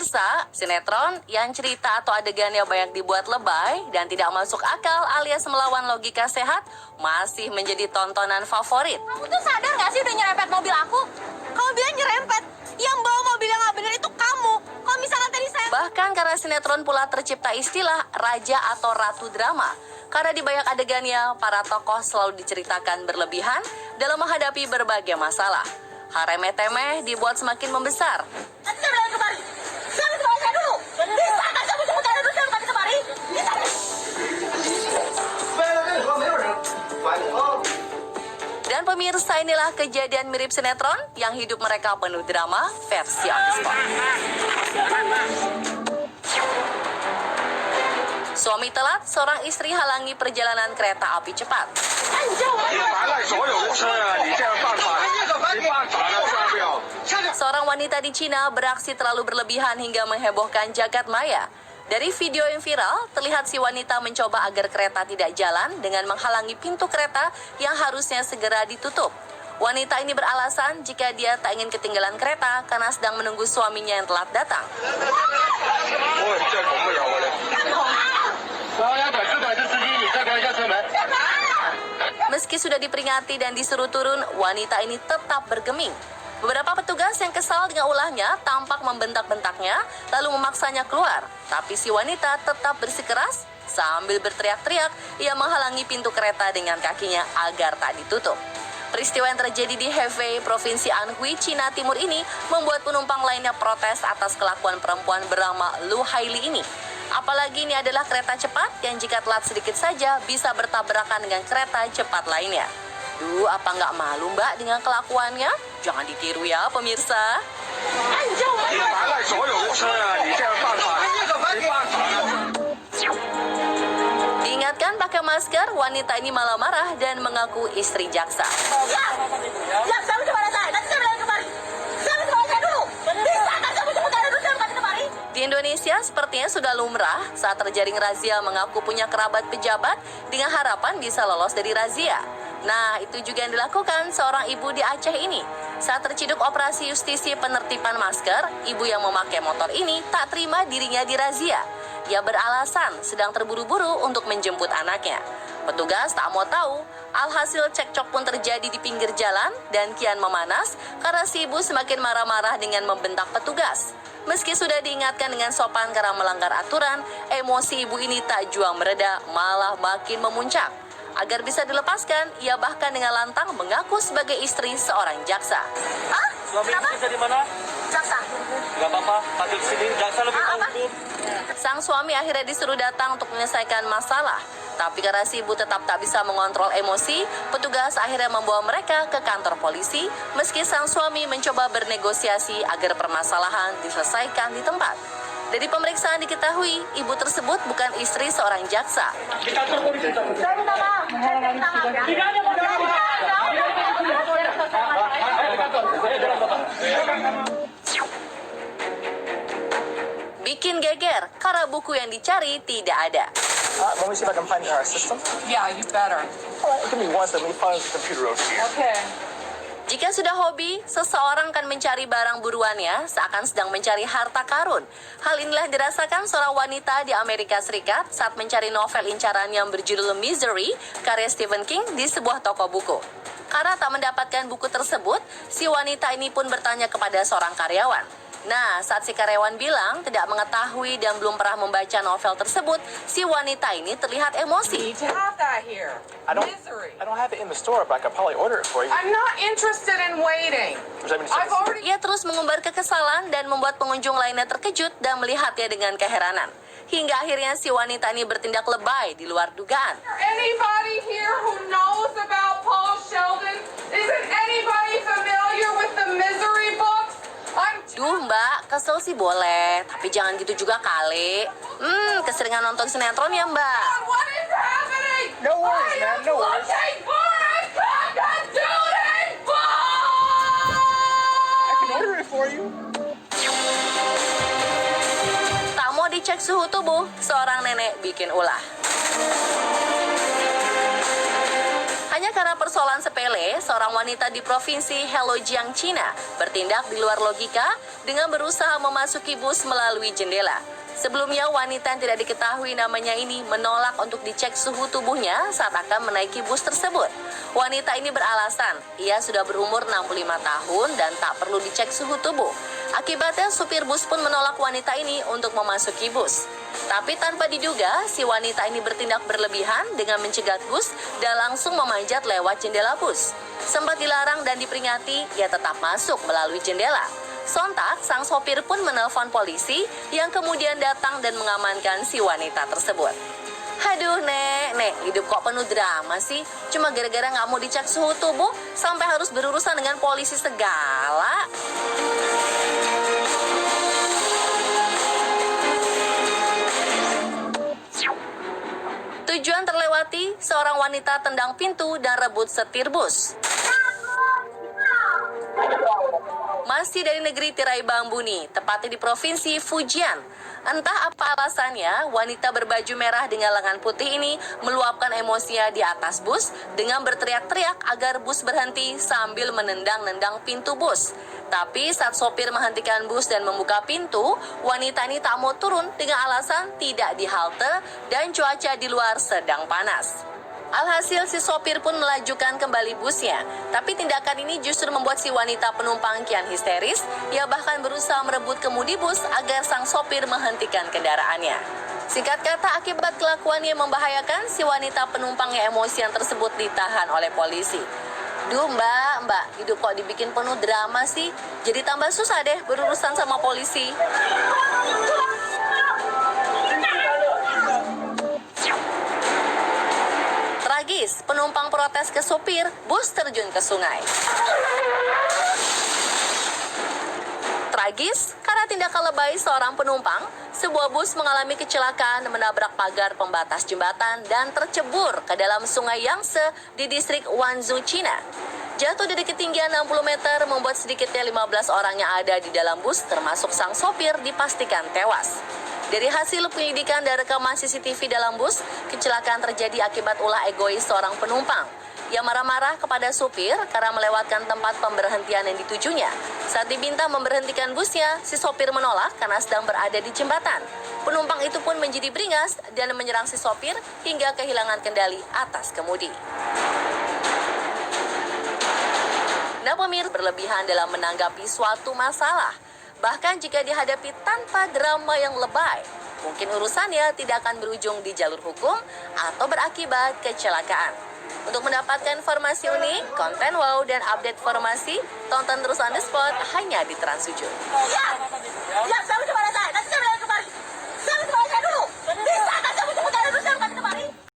Pemirsa, sinetron yang cerita atau adegannya banyak dibuat lebay dan tidak masuk akal alias melawan logika sehat masih menjadi tontonan favorit. Kamu tuh sadar gak sih udah nyerempet mobil aku? Kamu bilang nyerempet, yang bawa mobil yang gak bener itu kamu. Kalau misalkan tadi saya... Bahkan karena sinetron pula tercipta istilah raja atau ratu drama. Karena di banyak adegannya, para tokoh selalu diceritakan berlebihan dalam menghadapi berbagai masalah. Hal remeh-temeh dibuat semakin membesar. Nanti saya bilang kembali. Jangan kembali saya dulu. Bisa kan kamu sebut saya dulu sebelum kembali? Bisa. Dan pemirsa, inilah kejadian mirip sinetron yang hidup mereka penuh drama versi on the spot. Suami telat, seorang istri halangi perjalanan kereta api cepat. Seorang wanita di Cina beraksi terlalu berlebihan hingga menghebohkan jagat maya. Dari video yang viral, terlihat si wanita mencoba agar kereta tidak jalan dengan menghalangi pintu kereta yang harusnya segera ditutup. Wanita ini beralasan jika dia tak ingin ketinggalan kereta karena sedang menunggu suaminya yang telat datang. Meski sudah diperingati dan disuruh turun, wanita ini tetap bergeming. Beberapa petugas yang kesal dengan ulahnya tampak membentak-bentaknya, lalu memaksanya keluar. Tapi si wanita tetap bersikeras, sambil berteriak-teriak, ia menghalangi pintu kereta dengan kakinya agar tak ditutup. Peristiwa yang terjadi di Hefei, Provinsi Anhui, Cina Timur ini membuat penumpang lainnya protes atas kelakuan perempuan bernama Lu Haili ini. Apalagi ini adalah kereta cepat yang jika telat sedikit saja bisa bertabrakan dengan kereta cepat lainnya. Duh, apa nggak malu mbak dengan kelakuannya? Jangan ditiru ya pemirsa. Diingatkan pakai masker, wanita ini malah marah dan mengaku istri jaksa. Ya, selalu kepada saya. Nanti saya bilang kembali. Jangan kembali saya dulu. Bisa kan kamu sebut saya dulu sebelum kembali? Di Indonesia sepertinya sudah lumrah saat terjaring razia mengaku punya kerabat pejabat dengan harapan bisa lolos dari razia. Nah, itu juga yang dilakukan seorang ibu di Aceh ini. Saat terciduk operasi justisi penertiban masker, ibu yang memakai motor ini tak terima dirinya dirazia. Ia beralasan sedang terburu-buru untuk menjemput anaknya. Petugas tak mau tahu, alhasil cekcok pun terjadi di pinggir jalan dan kian memanas karena si ibu semakin marah-marah dengan membentak petugas. Meski sudah diingatkan dengan sopan karena melanggar aturan, emosi ibu ini tak jua mereda, malah makin memuncak. Agar bisa dilepaskan, ia bahkan dengan lantang mengaku sebagai istri seorang jaksa. Hah? Suami ibu kerja di mana? Jaksa. Gak apa-apa, panggil sini. Jaksa lebih tahu hukum. Sang suami akhirnya disuruh datang untuk menyelesaikan masalah. Tapi karena si ibu tetap tak bisa mengontrol emosi, petugas akhirnya membawa mereka ke kantor polisi, meski sang suami mencoba bernegosiasi agar permasalahan diselesaikan di tempat. Dari pemeriksaan diketahui, ibu tersebut bukan istri seorang jaksa. Di kantor polisi. Saya minta maaf. Saya minta maaf. Tidak ada Bikin geger karena buku yang dicari tidak ada. Let me see if I can find our system. Yeah, you better. All right, give me one second. Let me find the computer over here. Okay. Jika sudah hobi, seseorang akan mencari barang buruannya seakan sedang mencari harta karun. Hal inilah dirasakan seorang wanita di Amerika Serikat saat mencari novel incaran yang berjudul Misery, karya Stephen King di sebuah toko buku. Karena tak mendapatkan buku tersebut, si wanita ini pun bertanya kepada seorang karyawan. Nah, saat si karyawan bilang tidak mengetahui dan belum pernah membaca novel tersebut, si wanita ini terlihat emosi. Need to have that here. Misery. I don't have it in the store, but I could probably order it for you. I'm not interested in waiting. Would you like me to I've send already... Ia terus mengumbar kekesalan dan membuat pengunjung lainnya terkejut dan melihatnya dengan keheranan. Hingga akhirnya si wanita ini bertindak lebay di luar dugaan. Anybody here who knows about Paul Sheldon? Isn't anybody familiar with the Misery books? Duh mbak, kesel sih boleh, tapi jangan gitu juga kali. Keseringan nonton sinetron ya mbak. What is happening? No worries, man, no worries. Looking for a crocodile I can order it for you. Tak mau dicek suhu tubuh, seorang nenek bikin ulah. Hanya karena persoalan sepele, seorang wanita di provinsi Heilongjiang, Cina bertindak di luar logika dengan berusaha memasuki bus melalui jendela. Sebelumnya, wanita yang tidak diketahui namanya ini menolak untuk dicek suhu tubuhnya saat akan menaiki bus tersebut. Wanita ini beralasan ia sudah berumur 65 tahun dan tak perlu dicek suhu tubuh. Akibatnya, supir bus pun menolak wanita ini untuk memasuki bus. Tapi tanpa diduga, si wanita ini bertindak berlebihan dengan mencegat bus dan langsung memanjat lewat jendela bus. Sempat dilarang dan diperingati, ia tetap masuk melalui jendela. Sontak, sang sopir pun menelpon polisi yang kemudian datang dan mengamankan si wanita tersebut. Aduh, Nek, hidup kok penuh drama sih? Cuma gara-gara nggak mau dicek suhu tubuh, sampai harus berurusan dengan polisi segala. Tujuan terlewati, seorang wanita tendang pintu dan rebut setir bus. Masih dari negeri tirai bambu nih, tepatnya di provinsi Fujian. Entah apa alasannya, wanita berbaju merah dengan lengan putih ini meluapkan emosinya di atas bus dengan berteriak-teriak agar bus berhenti sambil menendang-nendang pintu bus. Tapi saat sopir menghentikan bus dan membuka pintu, wanita ini tak mau turun dengan alasan tidak di halte dan cuaca di luar sedang panas. Alhasil si sopir pun melajukan kembali busnya. Tapi tindakan ini justru membuat si wanita penumpang kian histeris. Ia bahkan berusaha merebut kemudi bus agar sang sopir menghentikan kendaraannya. Singkat kata, akibat kelakuan yang membahayakan, si wanita penumpang yang emosian tersebut ditahan oleh polisi. Duh mbak, hidup kok dibikin penuh drama sih. Jadi tambah susah deh berurusan sama polisi. Tragis, penumpang protes ke sopir, bus terjun ke sungai. Tragis, karena tindakan lebay seorang penumpang, sebuah bus mengalami kecelakaan menabrak pagar pembatas jembatan dan tercebur ke dalam sungai Yangtze di distrik Wanzhou, China. Jatuh dari ketinggian 60 meter membuat sedikitnya 15 orang yang ada di dalam bus termasuk sang sopir dipastikan tewas. Dari hasil penyelidikan dan rekaman CCTV dalam bus, kecelakaan terjadi akibat ulah egois seorang penumpang. Ia marah-marah kepada supir karena melewatkan tempat pemberhentian yang ditujunya. Saat diminta memberhentikan busnya, si sopir menolak karena sedang berada di jembatan. Penumpang itu pun menjadi beringas dan menyerang si sopir hingga kehilangan kendali atas kemudi. Nah, pemirsa berlebihan dalam menanggapi suatu masalah. Bahkan jika dihadapi tanpa drama yang lebay, mungkin urusannya tidak akan berujung di jalur hukum atau berakibat kecelakaan. Untuk mendapatkan informasi unik, konten wow, dan update informasi, tonton terus On The Spot hanya di Trans 7.